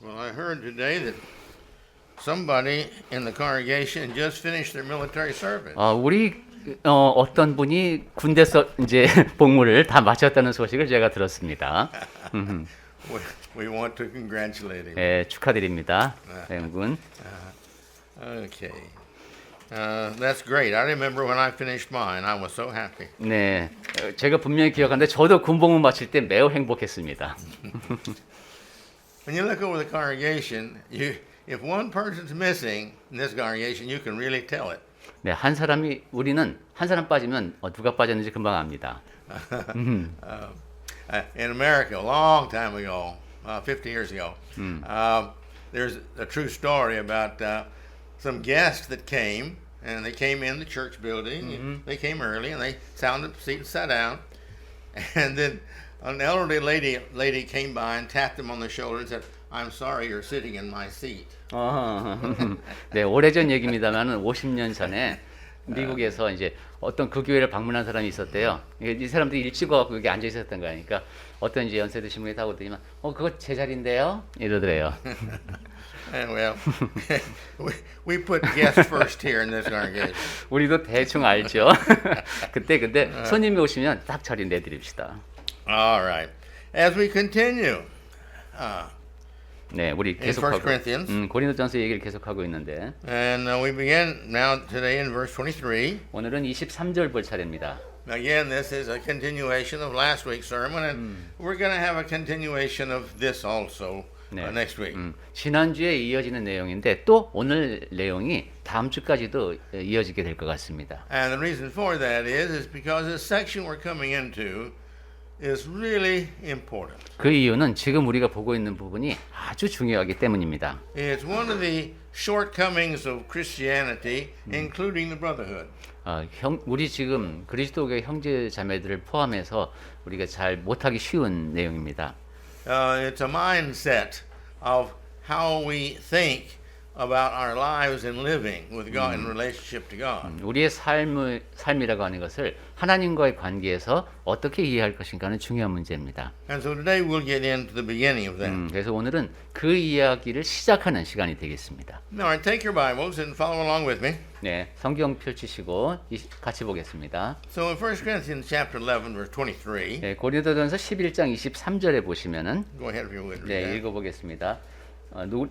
Well, I heard today that somebody in the congregation just finished their military service. 우리 어떤 분이 군대서 이제 복무를 다 마쳤다는 소식을 제가 들었습니다. We want to congratulate him. 예, 축하드립니다, 대웅군. Okay. That's great. I remember when I finished mine, I was so happy. 네, 제가 분명히 기억하는데 저도 군복무 마칠 때 매우 행복했습니다. When you look over the congregation, if one person's missing in this congregation, you can really tell it. 네, 우리는 한 사람 빠지면 누가 빠졌는지 금방 압니다. In America, a long time ago, 50 years ago, there's a true story about some guests that came, and they came in the church building. And they came early, and they found a seat and sat down. And then an elderly lady came by and tapped them on the shoulder and said, "I'm sorry, you're sitting in my seat." 네, 오래전 얘기입니다만은 50년 전에 미국에서 이제 어떤 그 교회를 방문한 사람이 있었대요. 이 사람들이 일찍 와서 여기 앉아 있었던 거니까 어떤 이제 연세 드신 분이 타고 오더니만 그거 제 자리인데요? 이러더래요. And well, we put guests first here in this congregation. 우리도 대충 알죠. 근데 손님이 오시면 딱 자리 내드립시다. All right. As we continue, 네, 우리 in 1 계속하고 Corinthians, 고린도전서 얘기를 계속하고 있는데 and we begin now today in verse 23. 오늘은 23절 볼 차례입니다. Again, this is a continuation of last week's sermon, and we're going to have a continuation of this also next week. 지난주에 이어지는 내용인데 또 오늘 내용이 다음 주까지도 이어지게 될 것 같습니다. And the reason for that is because this section we're coming into is really important. 그 이유는 지금 우리가 보고 있는 부분이 아주 중요하기 때문입니다. It's one of the shortcomings of Christianity, including the brotherhood. 우리 지금 그리스도교의 형제 자매들을 포함해서 우리가 잘 못하기 쉬운 내용입니다. It's a mindset of how we think about our lives and living with God in relationship to God. 우리의 삶이라고 하는 것을 하나님과의 관계에서 어떻게 이해할 것인가는 중요한 문제입니다. And so today we'll get into the beginning of that. 그래서 오늘은 그 이야기를 시작하는 시간이 되겠습니다. Now, take your Bibles and follow along with me. 네, 성경 펼치시고 같이 보겠습니다. So in 1 Corinthians chapter 11 verse 23. 네, 고린도전서 11장 23절에 보시면은 Go ahead if you would. 네, 읽어보겠습니다.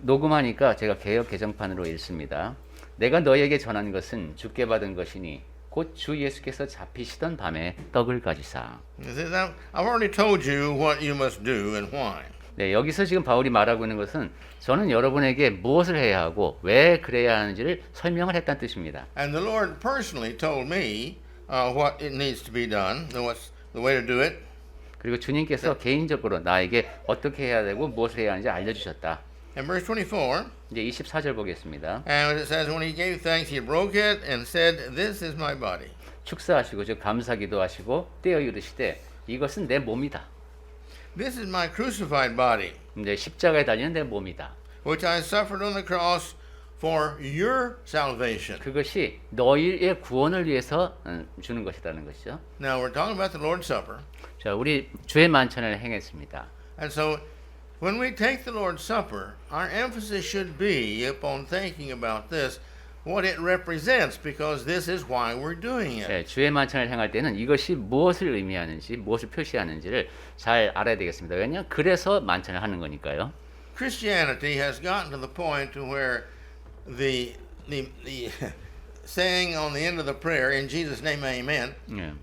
녹음하니까 제가 개역 개정판으로 읽습니다. 내가 너에게 전한 것은 주께 받은 것이니 곧 주 예수께서 잡히시던 밤에 떡을 가지사. I've already told you what you must do and why. 네, 여기서 지금 바울이 말하고 있는 것은 저는 여러분에게 무엇을 해야 하고 왜 그래야 하는지를 설명을 했다는 뜻입니다. And the Lord personally told me what it needs to be done, what's the way to do it. 그리고 주님께서 개인적으로 나에게 어떻게 해야 되고 무엇을 해야 하는지 알려주셨다. And verse 24. 이제 24절 보겠습니다. And it says, when he gave thanks, he broke it and said, "This is my body." 축사하시고 즉 감사기도 하시고 떼어 이르시되 이것은 내 몸이다. This is my crucified body, 이제 십자가에 달리는 내 몸이다. which I suffered on the cross for your salvation. 그것이 너희의 구원을 위해서 주는 것이라는 것이죠. Now we're talking about the Lord's Supper. 자, 우리 주의 만찬을 행했습니다. And so when we take the Lord's Supper, our emphasis should be upon thinking about this, what it represents, because this is why we're doing it. 네, 주의 만찬을 행할 때는 이것이 무엇을 의미하는지, 무엇을 표시하는지를 잘 알아야 되겠습니다. 왜냐하면 그래서 만찬을 하는 거니까요. Christianity has gotten to the point to where the saying on the end of the prayer, "In Jesus' name, Amen,"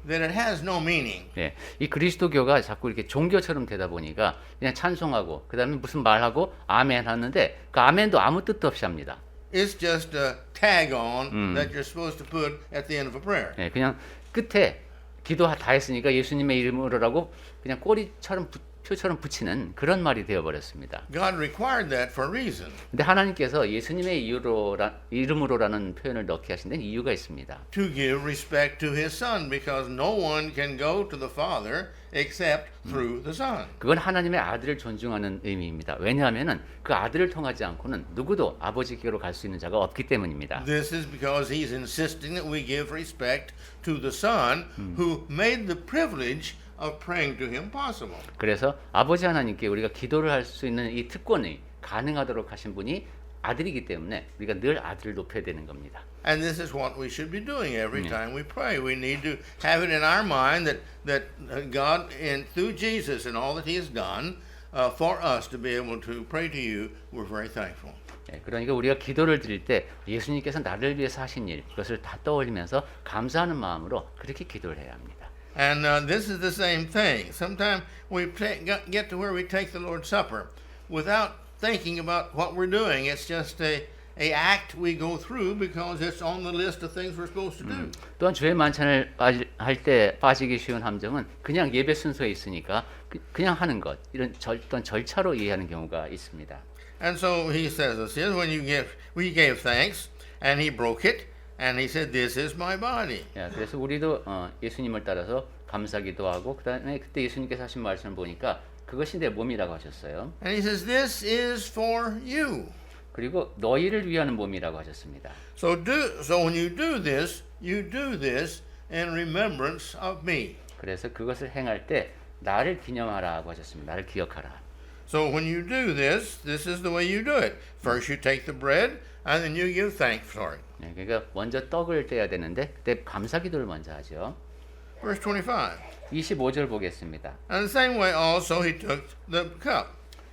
that it has no meaning. 네, 이 그리스도교가 자꾸 이렇게 종교처럼 되다 보니까 그냥 찬송하고 그 다음에 무슨 말하고 아멘 하는데 그 아멘도 아무 뜻도 없이 합니다. It's just a tag on that you're supposed to put at the end of a prayer. 네, 그냥 끝에 기도 다 했으니까 예수님의 이름으로라고 그냥 꼬리처럼 표처럼 붙이는 그런 말이 되어버렸습니다. God required that for a reason. 근데 하나님께서 예수님의 이름으로라는 표현을 넣게 하신 데는 이유가 있습니다. To give respect to His Son, because no one can go to the Father except through the Son. 그건 하나님의 아들을 존중하는 의미입니다. 왜냐하면은 그 아들을 통하지 않고는 누구도 아버지께로 갈 수 있는 자가 없기 때문입니다. This is because He's insisting that we give respect to the Son who made the privilege of praying to him possible. 그래서 아버지 하나님께 우리가 기도를 할 수 있는 이 특권이 가능하도록 하신 분이 아들이기 때문에 우리가 늘 아들을 높여야 되는 겁니다. And this is what we should be doing every time we pray. We need to have it in our mind that God, through Jesus and all that he has done for us to be able to pray to you, we're very thankful. 그러니까 우리가 기도를 드릴 때 예수님께서 나를 위해서 하신 일, 그것을 다 떠올리면서 감사하는 마음으로 그렇게 기도를 해야 합니다. And this is the same thing. Sometimes we get to where we take the Lord's Supper without thinking about what we're doing. It's just a act we go through because it's on the list of things we're supposed to do. 또한 주의 만찬을 할 때 빠지기 쉬운 함정은 그냥 예배 순서에 있으니까 그냥 하는 것, 이런 어떤 절차로 이해하는 경우가 있습니다. And so he says this is when we gave thanks and he broke it and he said this is my body. 그래서 우리도 예수님을 따라서 감사기도 하고 그다음에 그때 예수님께서 하신 말씀을 보니까 그것이 내 몸이라고 하셨어요. And he says this is for you. 그리고 너희를 위하는 몸이라고 하셨습니다. So when you do this in remembrance of me. 그래서 그것을 행할 때 나를 기념하라고 하셨습니다. 나를 기억하라. So when you do this is the way you do it. First you take the bread and then you give thanks for it. 그러니까 먼저 떡을 떼야 되는데 그때 감사기도를 먼저 하죠. Verse 25. 25절 보겠습니다. And the same way also he took the cup.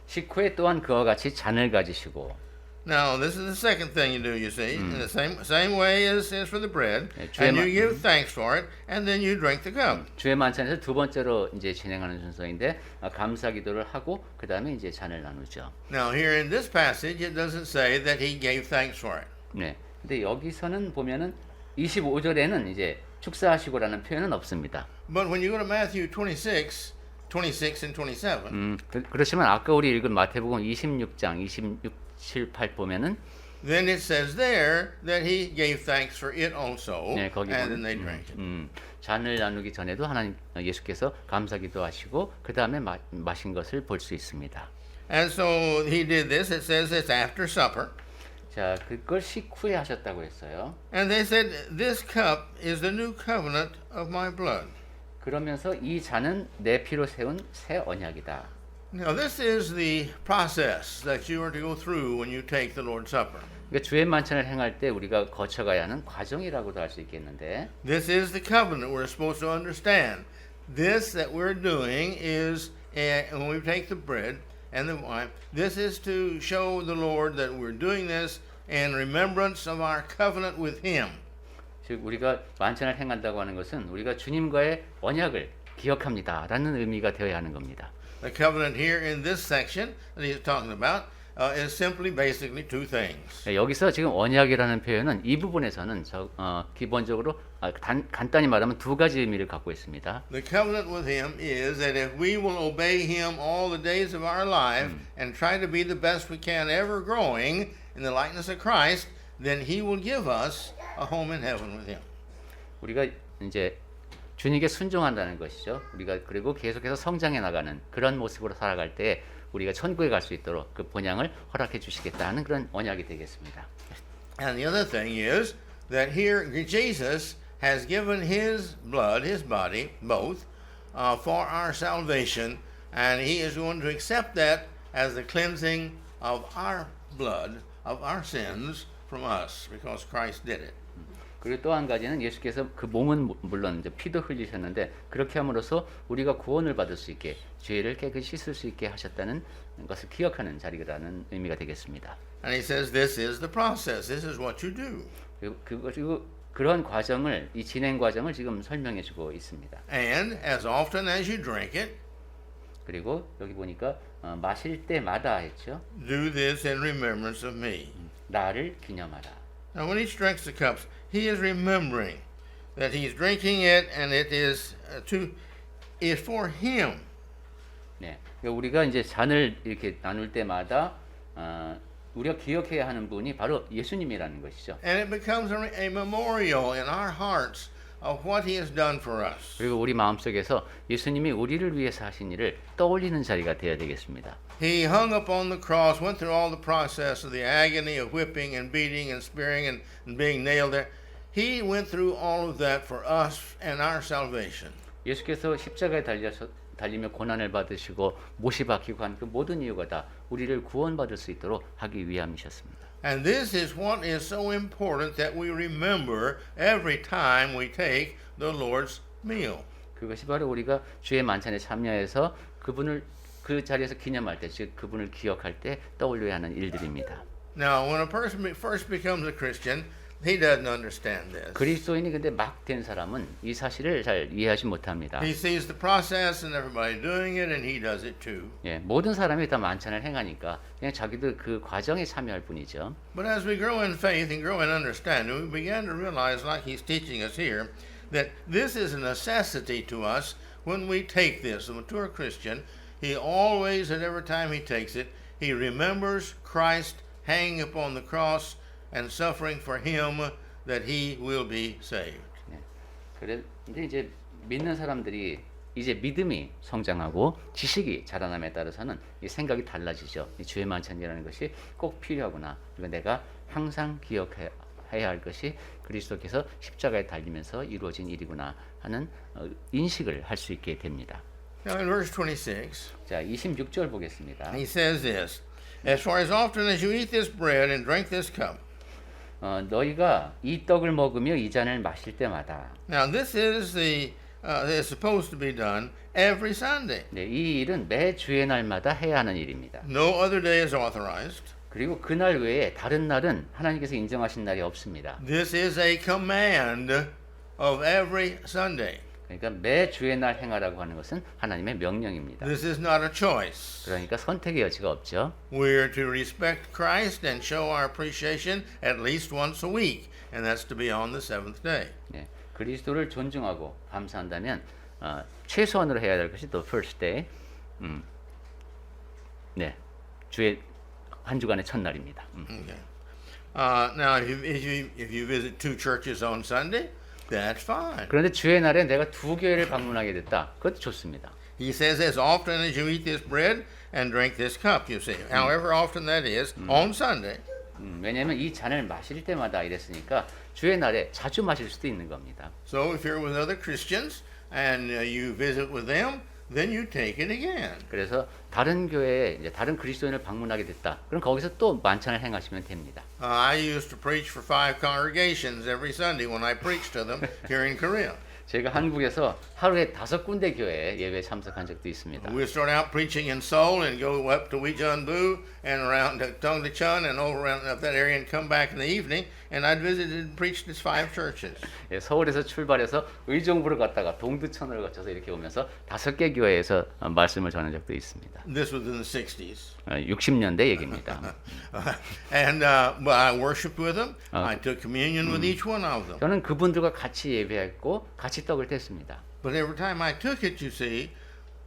식후에 또한 그와 같이 잔을 가지시고. Now this is the second thing you do, you see. In the same way as for the bread. 주의 And you give thanks for it and then you drink the cup. 주의 만찬에서 두 번째로 이제 진행하는 순서인데 감사기도를 하고 그다음에 이제 잔을 나누죠. Now here in this passage it doesn't say that he gave thanks for it. 네. 근데 여기서는 보면은 25절에는 이제 축사하시고라는 표현은 없습니다. But when you go to Matthew 26 and 27. 그렇지만 아까 우리 읽은 마태복음 26장 26, 7, 8 보면은 Then it says there that he gave thanks for it also, 네, 거기 and then they drank it. 잔을 나누기 전에도 하나님 예수께서 감사기도 하시고 그 다음에 마신 것을 볼 수 있습니다. And so he did this. It says it's after supper. 자, 그걸 식후에 하셨다고 했어요. And they said, "This cup is the new covenant of my blood." 그러면서 이 잔은 내 피로 세운 새 언약이다. Now this is the process that you are to go through when you take the Lord's Supper. 그러니까 주의 만찬을 행할 때 우리가 거쳐가야 하는 과정이라고도 할 수 있겠는데. This is the covenant we're supposed to understand. This that we're doing is when we take the bread and the wine. This is to show the Lord that we're doing this in remembrance of our covenant with Him. 즉 우리가 만찬을 행한다고 하는 것은 우리가 주님과의 언약을 기억합니다라는 의미가 되어야 하는 겁니다. The covenant here in this section that he's talking about is simply basically two things. 여기서 지금 언약이라는 표현은 이 부분에서는 기본적으로 간단히 말하면 두 가지 의미를 갖고 있습니다. The covenant with Him is that if we will obey Him all the days of our life and try to be the best we can, ever growing in the likeness of Christ, then He will give us a home in heaven with Him. 우리가 이제 주님께 순종한다는 것이죠. 우리가 그리고 계속해서 성장해 나가는 그런 모습으로 살아갈 때 우리가 천국에 갈 수 있도록 그 본향을 허락해 주시겠다는 그런 언약이 되겠습니다. And the other thing is that here Jesus has given His blood, His body, both, for our salvation, and He is going to accept that as the cleansing of our blood, of our sins from us, because Christ did it. 그리고 또 한 가지는 예수께서 그 몸은 물론 이제 피도 흘리셨는데 그렇게 함으로써 우리가 구원을 받을 수 있게 죄를 깨끗이 씻을 수 있게 하셨다는 것을 기억하는 자리라는 의미가 되겠습니다. And He says this is the process. This is what you do. 그리고 그런 과정을 이 진행 과정을 지금 설명해주고 있습니다. And as often as you drink it, 그리고 여기 보니까 마실 때마다 했죠. do this in remembrance of me. 나를 기념하라. Now, when he drinks the cups, he is remembering that he's drinking it, and it is for him. 네, 그러니까 우리가 이제 잔을 이렇게 나눌 때마다 우리가 기억해야 하는 분이 바로 예수님이라는 것이죠. And it becomes a memorial in our hearts of what he has done for us. 그리고 우리 마음속에서 예수님이 우리를 위해서 하신 일을 떠올리는 자리가 되어야 되겠습니다. He hung up on the cross, went through all the process of the agony of whipping and beating and spearing and being nailed there. He went through all of that for us and our salvation. 예수께서 십자가에 달리며 고난을 받으시고 못이 박히고 한 그 모든 이유가 다 우리를 구원받을 수 있도록 하기 위함이셨습니다. And this is what is so important that we remember every time we take the Lord's meal. 그것이 바로 우리가 주의 만찬에 참여해서 그분을 그 자리에서 기념할 때, 즉 그분을 기억할 때 떠올려야 하는 일들입니다. Now, when a person first becomes a Christian, he doesn't understand this. 그리스도인이 근데 막 된 사람은 이 사실을 잘 이해하지 못합니다. He sees the process and everybody doing it, and he does it too. 예, 모든 사람이 다 만찬을 행하니까 그냥 자기도 그 과정에 참여할 뿐이죠. But as we grow in faith and grow in understanding, we begin to realize, like he's teaching us here, that this is a necessity to us when we take this. A mature Christian, he always, at every time he takes it, he remembers Christ hanging upon the cross and suffering for him that he will be saved. 예, 그런데 이제 믿는 사람들이 이제 믿음이 성장하고 지식이 자라남에 따라서는 이 생각이 달라지죠. 이 주의 만찬이라는 것이 꼭 필요하구나. 그리고 내가 항상 기억해야 할 것이 그리스도께서 십자가에 달리면서 이루어진 일이구나 하는 인식을 할 수 있게 됩니다. Now in verse 26, 자, 26절 보겠습니다. he says this, As far as often as you eat this bread and drink this cup. 너희가 이 떡을 먹으며 이 잔을 마실 때마다. Now this is is supposed to be done every Sunday. 네, 이 일은 매 주의 날마다 해야 하는 일입니다. No other day is authorized. 그리고 그날 외에 다른 날은 하나님께서 인정하신 날이 없습니다. This is a command of every Sunday. 그러니까 매 주의 날 행하라고 하는 것은 하나님의 명령입니다. This is not a choice. 그러니까 선택의 여지가 없죠. We're to respect Christ and show our appreciation at least once a week, and that's to be on the seventh day. 네, 그리스도를 존중하고 감사한다면 최소한으로 해야 될 것이 the first day. 네, 주의 한 주간의 첫날입니다. Okay. Now, if you visit two churches on Sunday, that's fine. 그런데 주의 날에 내가 두 교회를 방문하게 됐다. 그것도 좋습니다. He says, as often as you eat this bread and drink this cup, you see. However often that is, on Sunday. 왜냐하면 이 잔을 마실 때마다 이랬으니까 주의 날에 자주 마실 수도 있는 겁니다. So if you're with other Christians and you visit with them, then you take it again. 그래서 다른 교회에 이제 다른 그리스도인을 방문하게 됐다. 그럼 거기서 또 만찬을 행하시면 됩니다. I used to preach for 5 congregations every Sunday when I preached to them here in Korea. 제가 한국에서 하루에 5군데 교회에 예배에 참석한 적도 있습니다. We start out preaching in Seoul and go up to Uijeonbu and around Dongdaecheon and over around that area and come back in the evening. And I'd visited and preached at 5 churches. 예, 서울에서 출발해서 의정부를 갔다가 동두천을 거쳐서 이렇게 오면서 5개 교회에서 말씀을 전한 적도 있습니다. This was in the 60s. 60년대 얘기입니다. And but I worshipped with them. I took communion with each one of them. 저는 그분들과 같이 예배했고 같이 떡을 뗐습니다. But every time I took it, you see,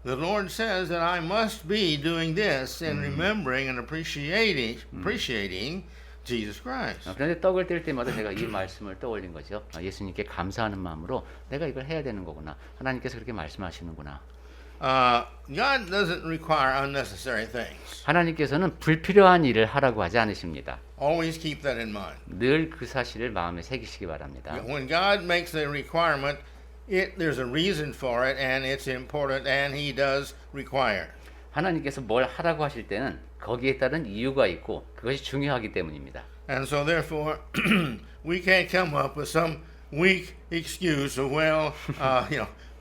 the Lord says that I must be doing this and remembering and appreciating Jesus Christ. 그런데 떡을 뗄 때마다 제가 이 말씀을 떠올린 거죠. 예수님께 감사하는 마음으로 내가 이걸 해야 되는 거구나. 하나님께서 그렇게 말씀하시는구나. God doesn't require unnecessary things. 하나님께서는 불필요한 일을 하라고 하지 않으십니다. Always keep that in mind. 늘 그 사실을 마음에 새기시기 바랍니다. When God makes a requirement, there's a reason for it, and it's important, and He does require. 하나님께서 뭘 하라고 하실 때는 거기에 따른 이유가 있고 그것이 중요하기 때문입니다. And so therefore, we can't come up with some weak excuse of, well,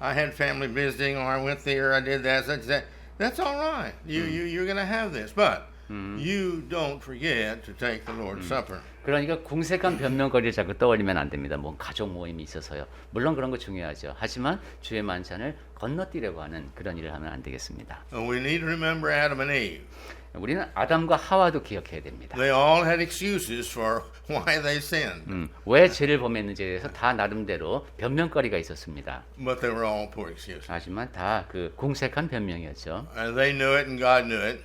I had family visiting, or I went there, I did that, such that. That's all right. You're going to have this, but you don't forget to take the Lord's Supper. 그러니까 궁색한 변명거리를 자꾸 떠올리면 안 됩니다. 뭐 가족 모임이 있어서요. 물론 그런 거 중요하죠. 하지만 주의 만찬을 건너뛰려고 하는 그런 일을 하면 안 되겠습니다. We need to remember Adam and Eve. 우리는 아담과 하와도 기억해야 됩니다. They all had excuses for why they sinned. 왜 죄를 범했는지에 대해서 다 나름대로 변명거리가 있었습니다. But they were all poor excuses. 하지만 다 그 궁색한 변명이었죠. And they knew it and God knew it.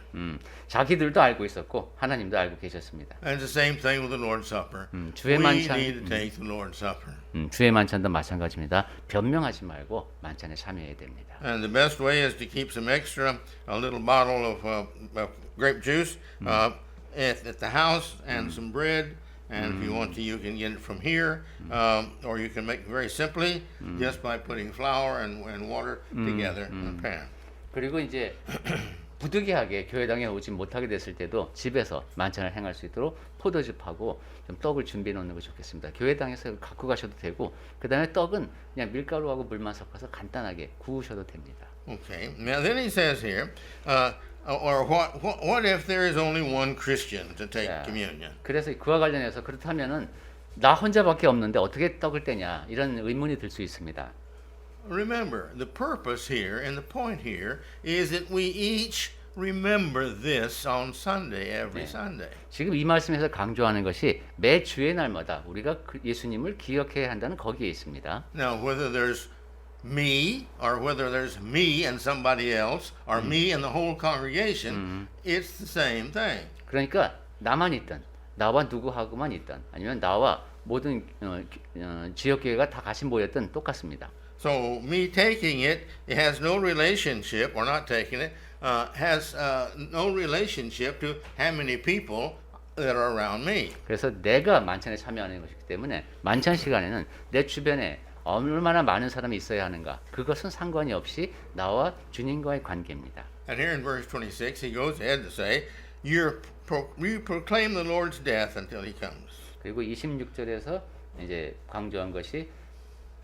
자기들도 알고 있었고 하나님도 알고 계셨습니다. And it's the same thing with the Lord's Supper. 주의 We 만찬, need to take the Lord's Supper. 주의 만찬도 마찬가지입니다. 변명하지 말고 만찬에 참여해야 됩니다. And the best way is to keep some extra, a little bottle of grape juice at the house and some bread And if you want to, you can get it from here, or you can make it very simply just by putting flour and water together in a pan. 그리고 이제 부득이하게 교회당에 오지 못하게 됐을 때도 집에서 만찬을 행할 수 있도록 포도즙하고 좀 떡을 준비해 놓는 거 좋겠습니다. 교회당에서 갖고 가셔도 되고 그 다음에 떡은 그냥 밀가루하고 물만 섞어서 간단하게 구우셔도 됩니다. Okay. Now then he says here, or what if there is only one Christian to take 자, communion? 그래서 그와 관련해서 그렇다면은 나 혼자밖에 없는데 어떻게 떡을 떼냐 이런 의문이 들 수 있습니다. Remember, the purpose here and the point here is that we each remember this on Sunday, every Sunday. 지금 이 말씀에서 강조하는 것이 매 주의 날마다 우리가 예수님을 기억해야 한다는 거기에 있습니다. Now, whether there's me or whether there's me and somebody else or me and the whole congregation, it's the same thing. 그러니까 나만 있든 나와 누구하고만 있든 아니면 나와 모든 지역교회가 다 같이 모였든 똑같습니다. So me taking it, it has no relationship, or not taking it, has no relationship to how many people that are around me. 그래서 내가 만찬에 참여하는 것이기 때문에 만찬 시간에는 내 주변에 얼마나 많은 사람이 있어야 하는가 그것은 상관이 없이 나와 주님과의 관계입니다. And here in verse 26, he goes ahead to say, you proclaim the Lord's death until he comes. 그리고 26절에서 이제 강조한 것이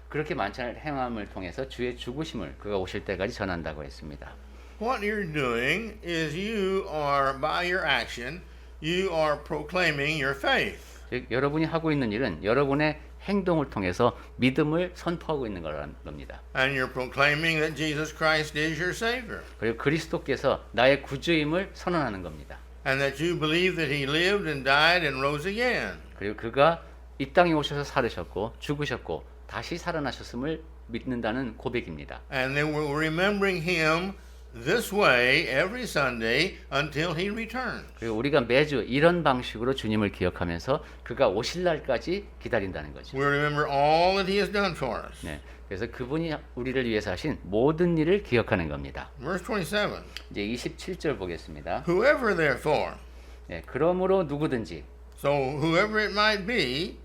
그렇게 만찬을 행함을 통해서 주의 죽으심을 그가 오실 때까지 전한다고 했습니다. What you're doing is you are, by your action, you are proclaiming your faith. 즉 여러분이 하고 있는 일은 여러분의 행동을 통해서 믿음을 선포하고 있는 거라는 겁니다. And you're proclaiming that Jesus Christ is your Savior. 그리고 그리스도께서 나의 구주임을 선언하는 겁니다. And that you believe that He lived and died and rose again. 그리고 그가 이 땅에 오셔서 살으셨고 죽으셨고 다시 살아나셨음을 믿는다는 고백입니다. And then we're remembering Him this way every Sunday until He returns. 그리고 우리가 매주 이런 방식으로 주님을 기억하면서 그가 오실 날까지 기다린다는 거죠. We remember all that He has done for us. 네, 그래서 그분이 우리를 위해서 하신 모든 일을 기억하는 겁니다. Verse 27. 이제 27절 보겠습니다. Whoever therefore, 네, 그러므로 누구든지 so whoever it might be,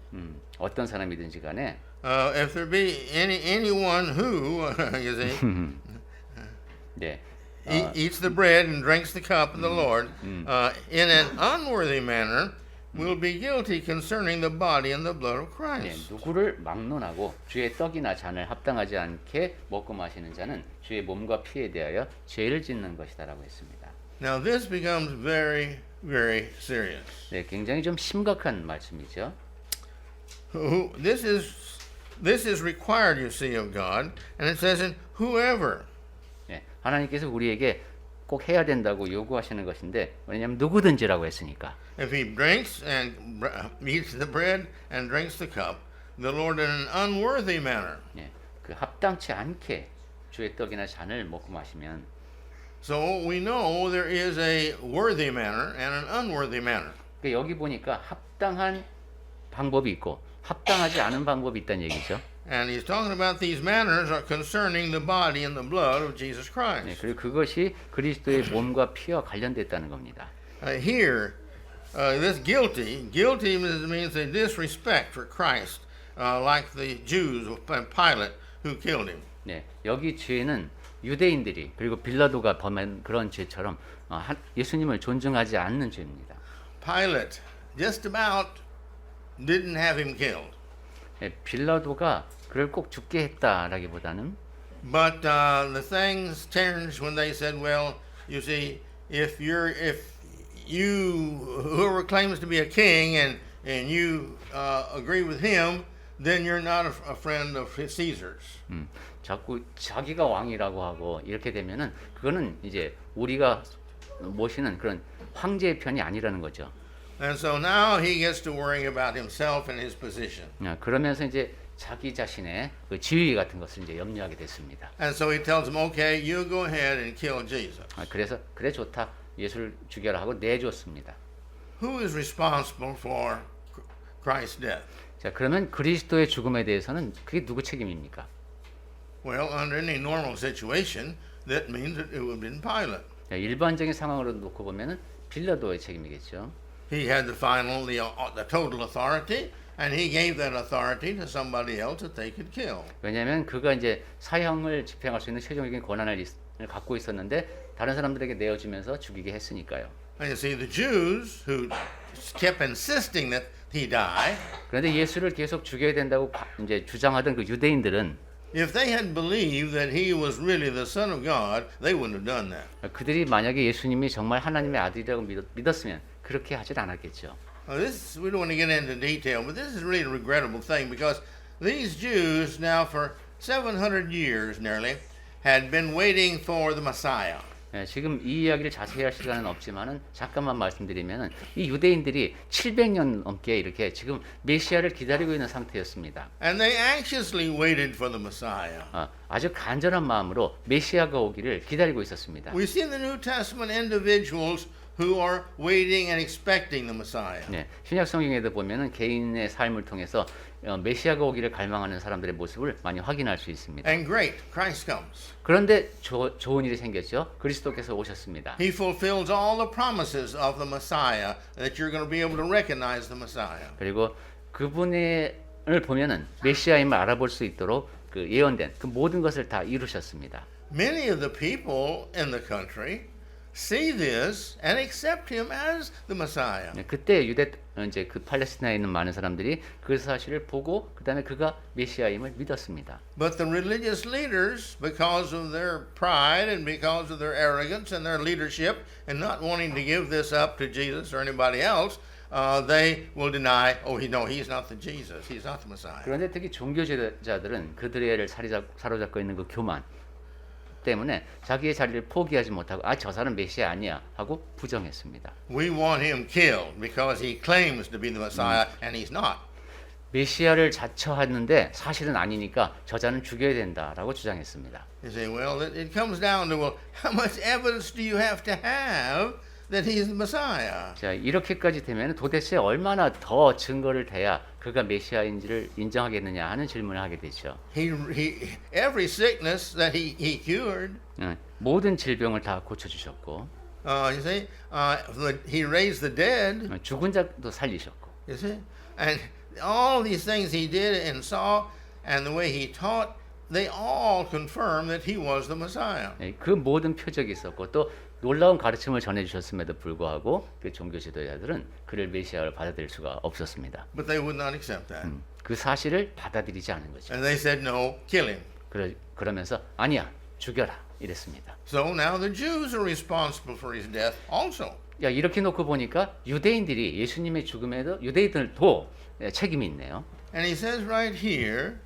어떤 사람이든지 간에 if there be anyone who, you see, 네, eats the bread and drinks the cup of the Lord in an unworthy manner will be guilty concerning the body and the blood of 네, Christ. 누구를 막론하고 주의 떡이나 잔을 합당하지 않게 먹고 마시는 자는 주의 몸과 피에 대하여 죄를 짓는 것이다라고 했습니다. Now this becomes very, very serious. 네, 굉장히 좀 심각한 말씀이죠. This is required, you see, of God, and it says in whoever. 네, 하나님께서 우리에게 꼭 해야 된다고 요구하시는 것인데 왜냐하면 누구든지라고 했으니까. If he drinks and eats the bread and drinks the cup, the Lord in an unworthy manner. 네, 그 합당치 않게 주의 떡이나 잔을 먹고 마시면. So we know there is a worthy manner and an unworthy manner. 그러니까 여기 보니까 합당한 방법이 있고 합당하지 않은 방법이 있다는 얘기죠. And he's talking about these manners are concerning the body and the blood of Jesus 네, Christ. 그리고 그것이 그리스도의 몸과 피와 관련됐다는 겁니다. Here, this guilty means a disrespect for Christ, like the Jews of Pilate who killed him. 네, 여기 죄는 유대인들이 그리고 빌라도가 범한 그런 죄처럼 예수님을 존중하지 않는 죄입니다. Pilate just about didn't have him killed. 네, 빌라도가 그를 꼭 죽게 했다라기보다는 But the things changed when they said, well, you see, if you whoever claims to be a king and you agree with him, then you're not a friend of Caesar's. 자꾸 자기가 왕이라고 하고 이렇게 되면은 그거는 이제 우리가 모시는 그런 황제의 편이 아니라는 거죠. And so now he gets to worrying about himself and his position. 그러면서 이제 자기 자신의 그 지위 같은 것을 이제 염려하게 됐습니다. And so he tells him, okay, you go ahead and kill Jesus. 그래서 그래 좋다 예수를 죽여라 하고 내줬습니다. Who is responsible for Christ's death? 자 그러면 그리스도의 죽음에 대해서는 그게 누구 책임입니까? Well, under any normal situation, that means that it would have been Pilate. 일반적인 상황으로 놓고 보면은 빌라도의 책임이겠죠. he had the final, the total authority, and he gave that authority to somebody else that they could kill. 왜냐하면 그가 이제 사형을 집행할 수 있는 최종적인 권한을 갖고 있었는데 다른 사람들에게 내어주면서 죽이게 했으니까요. And you see, the Jews who kept insisting that he die, 그런데 예수를 계속 죽여야 된다고 이제 주장하던 그 유대인들은 if they had believed that he was really the Son of God, they wouldn't have done that. 그들이 만약에 예수님이 정말 하나님의 아들이라고 믿었으면 그렇게 하질 않았겠죠. We don't want to get into detail, but this is really a regrettable thing because these Jews now for 700 years nearly had been waiting for the Messiah. 예, 지금 이 이야기를 자세히 할 시간은 없지만은 잠깐만 말씀드리면은 이 유대인들이 700년 넘게 이렇게 지금 메시아를 기다리고 있는 상태였습니다. And they anxiously waited for the Messiah. 아주 간절한 마음으로 메시아가 오기를 기다리고 있었습니다. We see in the New Testament individuals who are waiting and expecting the Messiah. 네, 신약 성경에도 보면은 개인의 삶을 통해서 메시아가 오기를 갈망하는 사람들의 모습을 많이 확인할 수 있습니다. And great, Christ comes. 그런데 좋은 일이 생겼죠. 그리스도께서 오셨습니다. He fulfills all the promises of the Messiah that you're going to be able to recognize the Messiah. 그리고 그분을 보면은 메시아임을 알아볼 수 있도록 그 예언된 그 모든 것을 다 이루셨습니다. Many of the people in the country see this and accept him as the Messiah. 그때 이제 그 팔레스타인에 있는 많은 사람들이 그 사실을 보고 그다음에 그가 메시아임을 믿었습니다. But the religious leaders, because of their pride and because of their arrogance and their leadership and not wanting to give this up to Jesus or anybody else, they will deny, he's not the Jesus. He's not the Messiah. 그런데 특히 종교제자들은 그들의 사로잡고 있는 그 교만 때문에 자기의 자리를 포기하지 못하고 저 사람 메시아 아니야 하고 부정했습니다. We want him killed because he claims to be the Messiah and he's not. 메시아를 자처하는데 사실은 아니니까 저자는 죽여야 된다라고 주장했습니다. You say, well, it comes down to, how much evidence do you have to have that he's the Messiah? 자, 이렇게까지 되면 도대체 얼마나 더 증거를 대야 그가 메시아인지를 인정하겠느냐 하는 질문을 하게 되죠. Every sickness that he cured. 모든 질병을 다 고쳐주셨고, You see, he raised the dead. 죽은 자도 살리셨고, You see, and all these things he did and saw, and the way he taught, they all confirm that he was the Messiah. 그 모든 표적이 있었고 또 놀라운 가르침을 전해주셨음에도 불구하고 그 종교 지도자들은 그를 메시아를 받아들일 수가 없었습니다. But they would not accept that. 그 사실을 받아들이지 않은 거죠. And they said, no, kill him. 그러면서 아니야, 죽여라 이랬습니다. So now the Jews are responsible for his death also. 이렇게 놓고 보니까 유대인들이 예수님의 죽음에도 유대인들도 책임이 있네요. And he says right here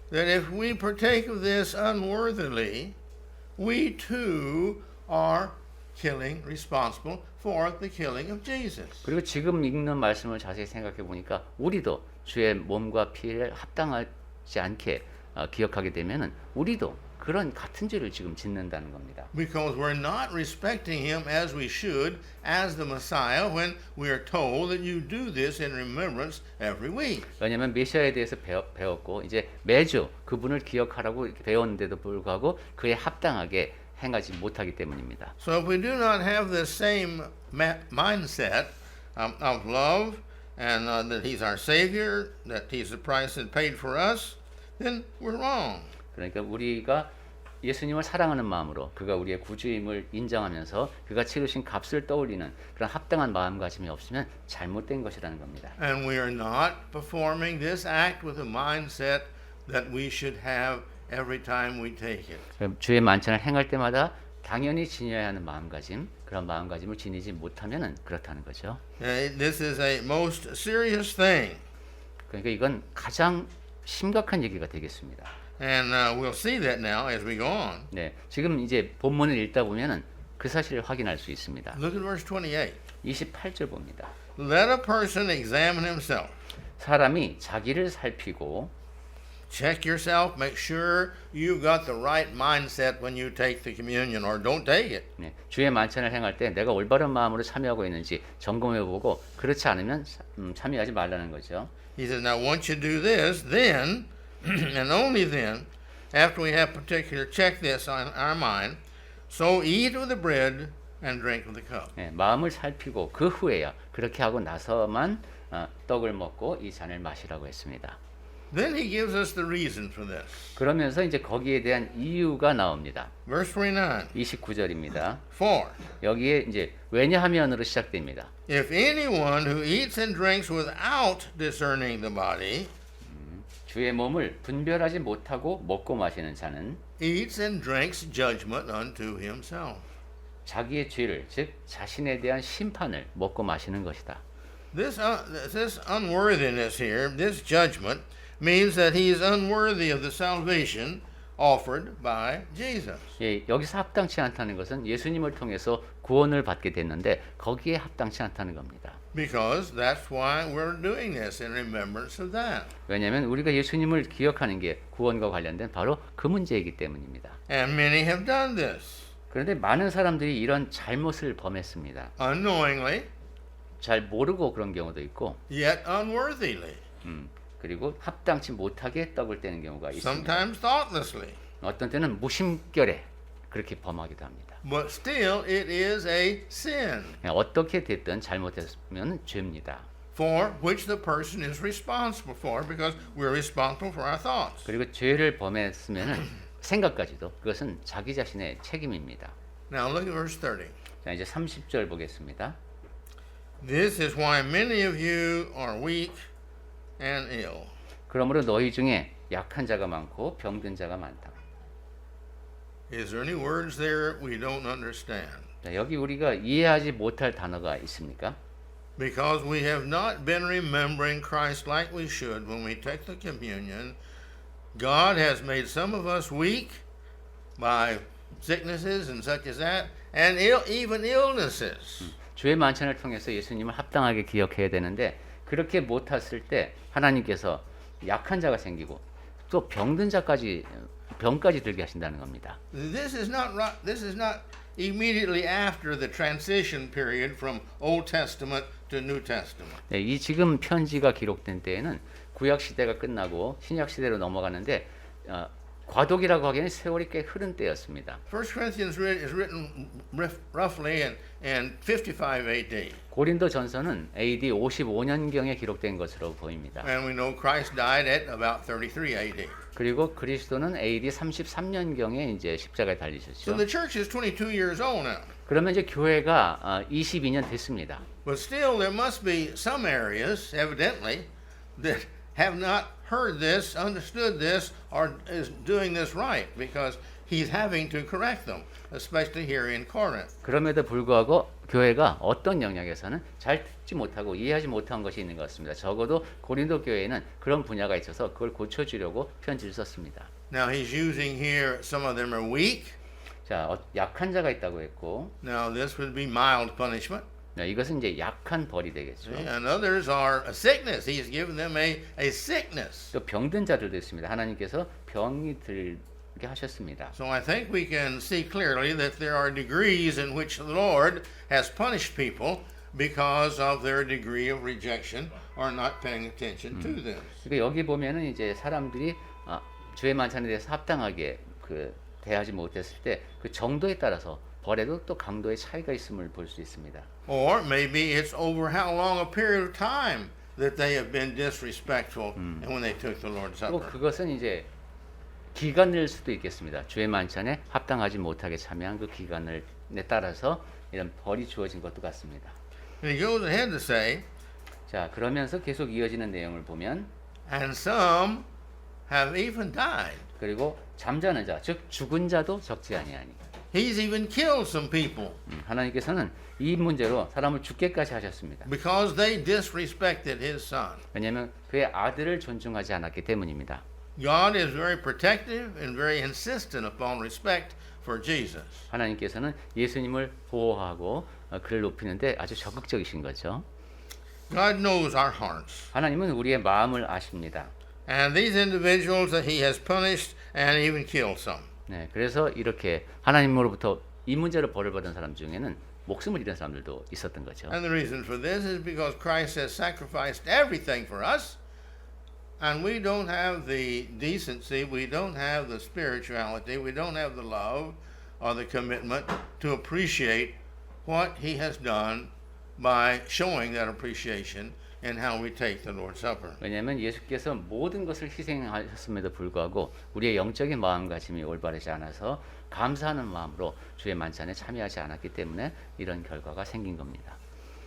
that if we partake of this unworthily, we too are responsible for the killing of Jesus. 그리고 지금 읽는 말씀을 자세히 생각해 보니까 우리도 주의 몸과 피를 합당하지 않게 기억하게 되면은 우리도 그런 같은 죄를 지금 짓는다는 겁니다. Because we're not respecting him as we should as the Messiah when we are told that you do this in remembrance every week. 왜냐하면 메시아에 대해서 배웠고 이제 매주 그분을 기억하라고 이렇게 배웠는데도 불구하고 그에 합당하게 행하지 못하기 때문입니다. So if we do not have this same mindset of love and that he's our savior, that he's the price that paid for us, then we're wrong. 그러니까 우리가 예수님을 사랑하는 마음으로 그가 우리의 구주임을 인정하면서 그가 치르신 값을 떠올리는 그런 합당한 마음가짐이 없으면 잘못된 것이라는 겁니다. And we are not performing this act with a mindset that we should have every time we take it. 주의 만찬을 행할 때마다 당연히 지녀야 하는 마음가짐, 그런 마음가짐을 지니지 못하면은 그렇다는 거죠. This is a most serious thing. 그러니까 이건 가장 심각한 얘기가 되겠습니다. And we'll see that now as we go on. 네, 지금 이제 본문을 읽다 보면은 그 사실을 확인할 수 있습니다. Look at verse 28. 28절 봅니다. Let a person examine himself. 사람이 자기를 살피고 Check yourself, make sure you've got the right mindset when you take the communion or don't take it. 네, 주의 만찬을 행할 때 내가 올바른 마음으로 참여하고 있는지 점검해보고 그렇지 않으면 참여하지 말라는 거죠. He says, now once you do this, then, and only then, after we have particular check this on our mind, so eat of the bread and drink of the cup. 예, 마음을 살피고 그 후에야 그렇게 하고 나서만 떡을 먹고 이 잔을 마시라고 했습니다. Then he gives us the reason for this. 그러면서 이제 거기에 대한 이유가 나옵니다. Verse 29. 29절입니다. For 여기에 이제 왜냐하면으로 시작됩니다. if anyone who eats and drinks without discerning the body 주의 몸을 분별하지 못하고 먹고 마시는 자는 eats and drinks judgment unto himself. 자기의 죄를 즉 자신에 대한 심판을 먹고 마시는 것이다. This unworthiness here, this judgment, means that he is unworthy of the salvation offered by Jesus. 예, 여기서 합당치 않다는 것은 예수님을 통해서 구원을 받게 됐는데 거기에 합당치 않다는 겁니다. Because that's why we're doing this in remembrance of that. 왜냐하면 우리가 예수님을 기억하는 게 구원과 관련된 바로 그 문제이기 때문입니다. And many have done this 그런데 많은 사람들이 이런 잘못을 범했습니다. unknowingly, 잘 모르고 그런 경우도 있고 yet unworthily, 그리고 합당치 못하게 떡을 떼는 경우가 있습니다. sometimes thoughtlessly. 어떤 때는 무심결에 그렇게 범하기도 합니다. But still, it is a sin 어떻게 됐든 잘못했으면 죄입니다. for which the person is responsible for, because we're responsible for our thoughts. 그리고 죄를 범했으면 생각까지도 그것은 자기 자신의 책임입니다. Now look at verse 30. 자, 이제 30절 보겠습니다. This is why many of you are weak and ill. 그러므로 너희 중에 약한 자가 많고 병든 자가 많다. Is there any words there we don't understand? 자, 여기 우리가 이해하지 못할 단어가 있습니까? Because we have not been remembering Christ like we should when we take the communion, God has made some of us weak by sicknesses and such as that, and even illnesses. 주의 만찬을 통해서 예수님을 합당하게 기억해야 되는데 그렇게 못했을 때 하나님께서 약한 자가 생기고 또 병든 자까지 병까지 들게 하신다는 겁니다. This is not immediately after the transition period from Old Testament to New Testament. 네, 이 지금 편지가 기록된 때에는 구약 시대가 끝나고 신약 시대로 넘어가는데 과도기라고 하기에는 세월이 꽤 흐른 때였습니다. 1 Corinthians is written roughly in 55 AD. 고린도 전서는 AD 55년경에 기록된 것으로 보입니다. And we know Christ died at about 33 AD. 그리고 그리스도는 AD 33년경에 이제 십자가에 So 달리셨죠. the church is 22 years old now. 그러면 이제 교회가 22년 됐습니다. But still, there must be some areas, evidently, that have not heard this, understood this, or is doing this right, because he's having to correct them, especially here in Corinth. 그럼에도 불구하고 교회가 어떤 영역에서는 잘 듣지 못하고 이해하지 못한 것이 있는 것 같습니다. 적어도 고린도 교회에는 그런 분야가 있어서 그걸 고쳐주려고 편지를 썼습니다. Now he's using here, some of them are weak. 자, 약한 자가 있다고 했고, Now this would be mild punishment. 이것은 이제 약한 벌이 되겠죠. And others are a sickness. He's given them a sickness. 또 병든 자들도 있습니다. 하나님께서 병이 들게 하셨습니다. So I think we can see clearly that there are degrees in which the Lord has punished people because of their degree of rejection or not paying attention to them. 그러니까 여기 보면은 이제 사람들이 주의 만찬에 대해서 합당하게 대하지 못했을 때 그 정도에 따라서 벌에도 또 강도의 차이가 있음을 볼 수 있습니다. Or maybe it's over how long a period of time that they have been disrespectful and when they took the Lord's 또 Supper. 그것은 이제 기간일 수도 있겠습니다. 주의 만찬에 합당하지 못하게 참여한 그 기간에 따라서 이런 벌이 주어진 것도 같습니다. And he goes ahead to say, 자, 그러면서 계속 이어지는 내용을 보면 and some have even died. 그리고 잠자는 자, 즉 죽은 자도 적지 아니하니. He's even killed some people 하나님께서는 이 문제로 사람을 죽게까지 하셨습니다. because they disrespected his son. 왜냐하면 그의 아들을 존중하지 않았기 때문입니다. God is very protective and very insistent upon respect for Jesus. 하나님께서는 예수님을 보호하고 그를 높이는데 아주 적극적이신 거죠. God knows our hearts. 하나님은 우리의 마음을 아십니다. And these individuals that he has punished and even killed some. 네, 그래서 이렇게 하나님으로부터 이 문제로 벌을 받은 사람 중에는 목숨을 잃은 사람들도 있었던 거죠. And the reason for this is because Christ has sacrificed everything for us. And we don't have the decency, we don't have the spirituality, we don't have the love or the commitment to appreciate what he has done by showing that appreciation in how we take the Lord's Supper. 왜냐하면 예수께서 모든 것을 희생하셨음에도 불구하고 우리의 영적인 마음가짐이 올바르지 않아서 감사하는 마음으로 주의 만찬에 참여하지 않았기 때문에 이런 결과가 생긴 겁니다.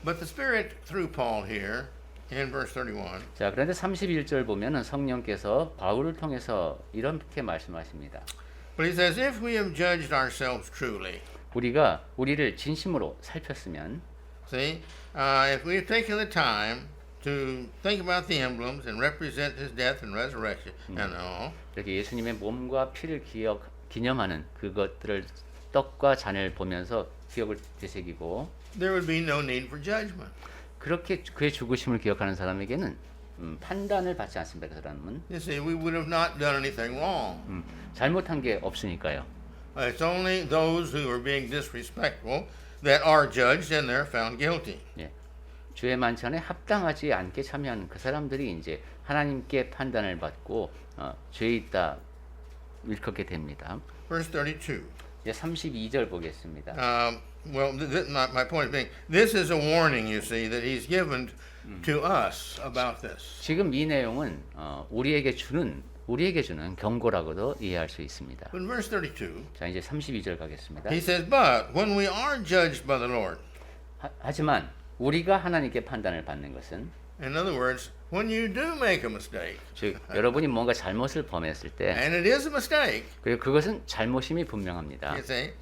But the Spirit through Paul here in verse 31 자, 그런데 31절 보면은 성령께서 바울을 통해서 이렇게 말씀하십니다. but he says, if we have judged ourselves truly, 우리가 우리를 진심으로 살폈으면 see, if we have taken the time to think about the emblems and represent his death and resurrection and all, 이렇게 예수님의 몸과 피를 기념하는 그것들을 떡과 잔을 보면서 기억을 되새기고 there would be no need for judgment. 그렇게 그의 죽으심을 기억하는 사람에게는 판단을 받지 않습니다. 그 사람은 You see, we would have not done anything wrong. 잘못한 게 없으니까요. It's only those who are being disrespectful that are judged and they're found guilty. 예. 주의 만찬에 합당하지 않게 참여하는 그 사람들이 이제 하나님께 판단을 받고 죄 있다 일컫게 됩니다. Verse 32. 이제 32절 보겠습니다. Well, my point is being, this is a warning, you see, that he's given to us about this. 지금 이 내용은 우리에게 주는 경고라고도 이해할 수 있습니다. But in verse 32, 자, 이제 32절 가겠습니다. he says, but when we are judged by the Lord, 하지만 우리가 하나님께 판단을 받는 것은 in other words, when you do make a mistake, 즉 여러분이 뭔가 잘못을 범했을 때 and it is a mistake, 그리고 그것은 잘못임이 분명합니다. you see,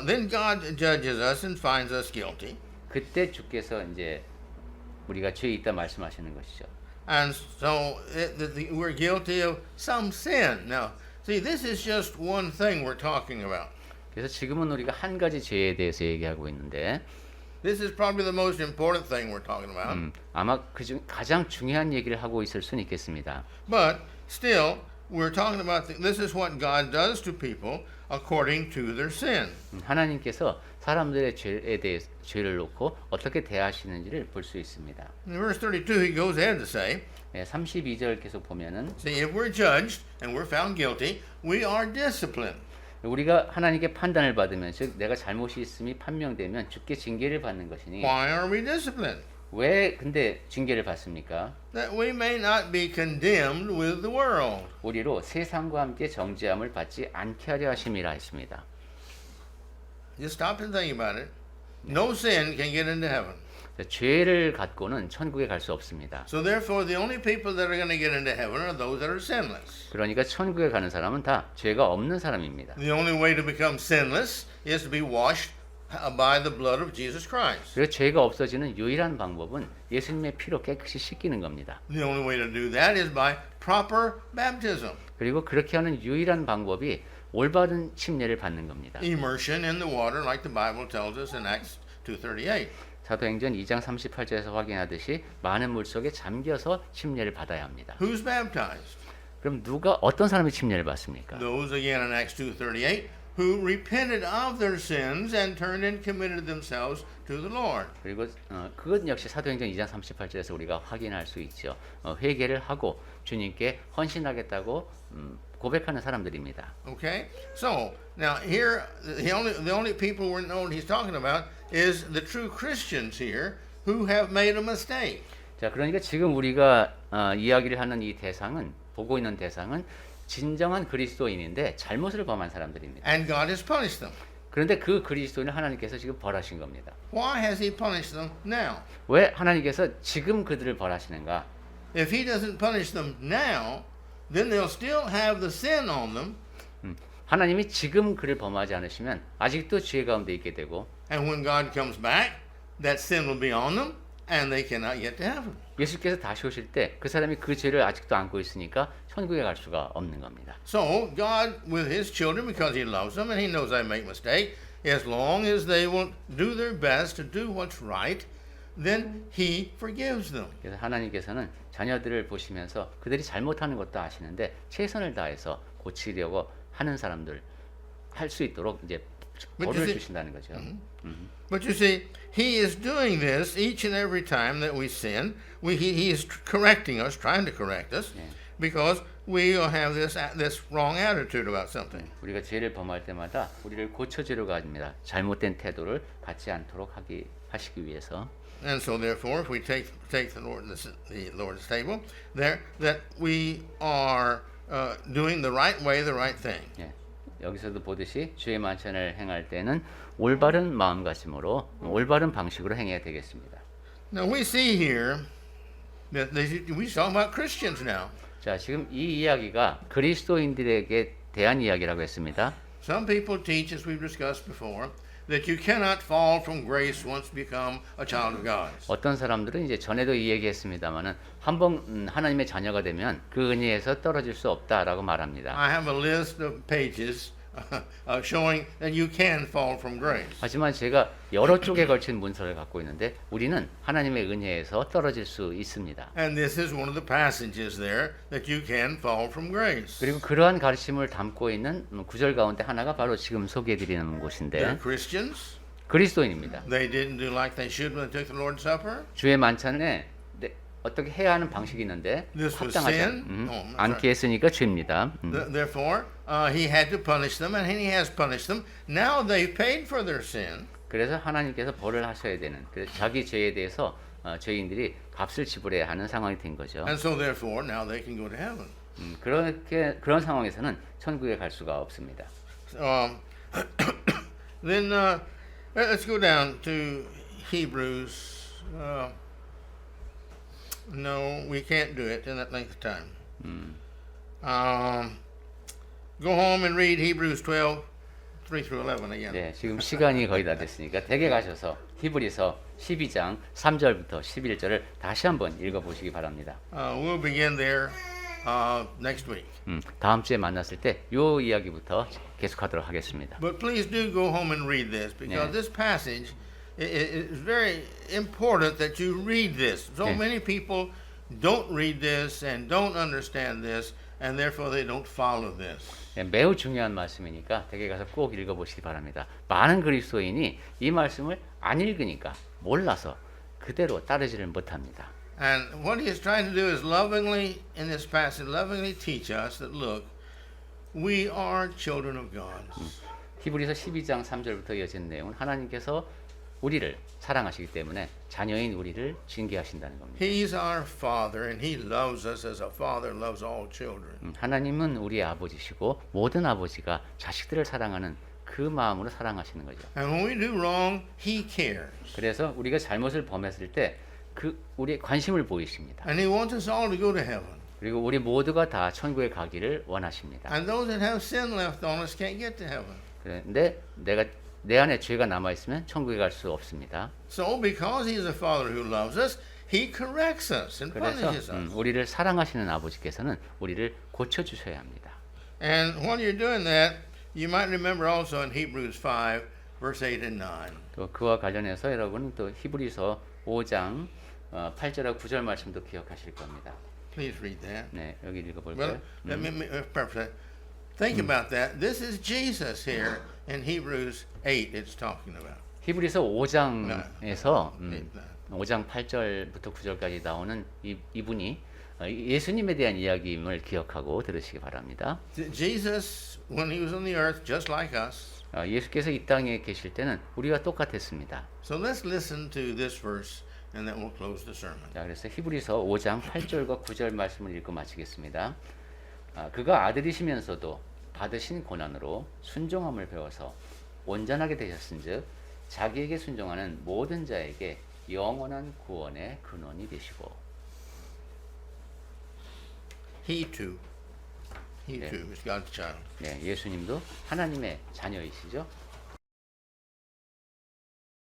then God judges us and finds us guilty. 그때 주께서 이제 우리가 죄 있다 말씀하시는 것이죠. And so we're guilty of some sin. Now, see, this is just one thing we're talking about. 그래서 지금은 우리가 한 가지 죄에 대해서 얘기하고 있는데 This is probably the most important thing we're talking about. 아마 그중 가장 중요한 얘기를 하고 있을 수는 있겠습니다. But still, we're talking about this is what God does to people according to their sin. 하나님께서 사람들의 죄에 대해 죄를 놓고 어떻게 대하시는지를 볼 수 있습니다. In verse 32, he goes ahead to say, 32절 계속 보면은 see, if we're judged and we're found guilty, we are disciplined. 우리가 하나님께 판단을 받으면 즉 내가 잘못이 있음이 판명되면 주께 징계를 받는 것이니 Why are we disciplined? 왜 근데 징계를 받습니까? That we may not be condemned with the world. 우리로 세상과 함께 정죄함을 받지 않게 하려 하심이라 했습니다. Just stop and think about it. No sin can get into heaven. 죄를 갖고는 천국에 갈 수 없습니다. So therefore, the only people that are going to get into heaven are those that are sinless. 그러니까 천국에 가는 사람은 다 죄가 없는 사람입니다. The only way to become sinless is to be washed by the blood of Jesus Christ. 그래서 죄가 없어지는 유일한 방법은 예수님의 피로 깨끗이 씻기는 겁니다. The only way to do that is by proper baptism. 그리고 그렇게 하는 유일한 방법이 올바른 침례를 받는 겁니다. Immersion in the water, like the Bible tells us in Acts 2:38. 사도행전 2장 38절에서 확인하듯이 많은 물 속에 잠겨서 침례를 받아야 합니다. Who's baptized? 그럼 누가 어떤 사람이 침례를 받습니까? Those again in Acts 2:38 who repented of their sins and turned and committed themselves to the Lord. 그리고 그것 역시 사도행전 2장 38절에서 우리가 확인할 수 있죠. 회개를 하고 주님께 헌신하겠다고 고백하는 사람들입니다. Okay, so now here the only people we're known he's talking about is the true Christians here who have made a mistake. 자, 그러니까 지금 우리가 이야기를 하는 이 대상은 보고 있는 대상은 진정한 그리스도인인데 잘못을 범한 사람들입니다. And God has punished them. 그런데 그 그리스도인을 하나님께서 지금 벌하신 겁니다. Why has He punished them now? 왜 하나님께서 지금 그들을 벌하시는가? If He doesn't punish them now, then they'll still have the sin on them. 하나님이 지금 그를 범하지 않으시면 아직도 죄 가운데 있게 되고 And when God comes back, that sin will be on them, and they cannot get to heaven. 예수께서 다시 오실 때 그 사람이 그 죄를 아직도 안고 있으니까 천국에 갈 수가 없는 겁니다. So God, with His children, because He loves them and He knows they make mistakes, as long as they will do their best to do what's right, then He forgives them. 그래서 하나님께서는 자녀들을 보시면서 그들이 잘못하는 것도 아시는데 최선을 다해서 고치려고 하는 사람들 할 수 있도록 이제 벌을 주신다는 거죠. But you see, He is doing this each and every time that we sin. He is correcting us, trying to correct us. because we have this wrong attitude about something. 우리가 죄를 범할 때마다 우리를 고쳐주려고 합니다. 잘못된 태도를 갖지 않도록 하시기 위해서. And so, therefore, if we take the Lord's table, there that we are doing the right way, the right thing. 예, 여기서도 보듯이 주의 만찬을 행할 때는 올바른 마음가짐으로 올바른 방식으로 행해야 되겠습니다. Now we see here that we talk about Christians now. 자, 지금 이 이야기가 그리스도인들에게 대한 이야기라고 했습니다. Some people teach, as we've discussed before, that you cannot fall from grace once become a child of God. 어떤 사람들은 이제 전에도 이 얘기했습니다만은 한번 하나님의 자녀가 되면 그 은혜에서 떨어질 수 없다라고 말합니다. I have a list of pages showing that you can fall from grace. 하지만 제가 여러 쪽에 걸친 문서를 갖고 있는데 우리는 하나님의 은혜에서 떨어질 수 있습니다. And this is one of the passages there that you can fall from grace. 그리고 그러한 가르침을 담고 있는 구절 가운데 하나가 바로 지금 소개해드리는 곳인데 They're Christians. 그리스도인입니다. They didn't do like they should when they took the Lord's Supper. 주의 만찬에 어떻게 해야 하는 방식이 있는데 This was 합당하지 sin. 않게 했으니까 죄입니다. Therefore, he had to punish them, and he has punished them. Now they've paid for their sin. 그래서 하나님께서 벌을 하셔야 되는 그래서 자기 죄에 대해서 죄인들이 값을 지불해야 하는 상황이 된 거죠. And so, therefore, now they can go to heaven. 그런 상황에서는 천국에 갈 수가 없습니다. Then let's go down to Hebrews. No, we can't do it in that length of time. Go home and read Hebrews 12, 3 through 11 again. 네, 지금 시간이 거의 다 됐으니까 댁에 가셔서 히브리서 12장 3절부터 11절을 다시 한번 읽어보시기 바랍니다. We'll begin there next week. 다음 주에 만났을 때 요 이야기부터 계속하도록 하겠습니다. But please do go home and read this because Yeah. this passage is very important that you read this. So Yeah. many people don't read this and don't understand this, and therefore they don't follow this. 네, 매우 중요한 말씀이니까 댁에 가서 꼭 읽어보시기 바랍니다. 많은 그리스도인이 이 말씀을 안 읽으니까 몰라서 그대로 따르지를 못합니다. And what he is trying to do is lovingly, in this passage, lovingly teach us that, look, we are children of God. 히브리서 12장 3절부터 이어진 내용은 하나님께서 우리를 사랑하시기 때문에 자녀인 우리를 징계하신다는 겁니다. He's our Father, and He loves us as a father loves all children. 하나님은 우리의 아버지시고 모든 아버지가 자식들을 사랑하는 그 마음으로 사랑하시는 거죠. And when we do wrong, He cares. 그래서 우리가 잘못을 범했을 때 우리의 관심을 보이십니다. And He wants us all to go to heaven. 그리고 우리 모두가 다 천국에 가기를 원하십니다. And those that have sin left on us can't get to heaven. 그런데 내 안에 죄가 남아 있으면 천국에 갈 수 없습니다. So because He is a Father who loves us, He corrects us and 그래서 punishes us. 우리를 사랑하시는 아버지께서는 우리를 고쳐 주셔야 합니다. And while you're doing that, you might remember also in Hebrews 5, verse 8 and 9. 또 그와 관련해서 여러분은 또 히브리서 5장 8절하고 9절 말씀도 기억하실 겁니다. Please read that. 네, 여기 읽어볼까요? Well, let me think about that. This is Jesus here in Hebrews 8 it's talking about. 히브리서 5장에서 8, 5장 8절부터 9절까지 나오는 이분이 예수님에 대한 이야기임을 기억하고 들으시기 바랍니다. Jesus, when He was on the earth, just like us. 예수께서 이 땅에 계실 때는 우리와 똑같았습니다. So let's listen to this verse and then we'll close the sermon. 자, 그래서 히브리서 5장 8절과 9절 말씀을 읽고 마치겠습니다. 그가 아들이시면서도 받으신 고난으로 순종함을 배워서 온전하게 되셨은즉 자기에게 순종하는 모든 자에게 영원한 구원의 근원이 되시고. He too is God's child. 네, 예수님도 하나님의 자녀이시죠.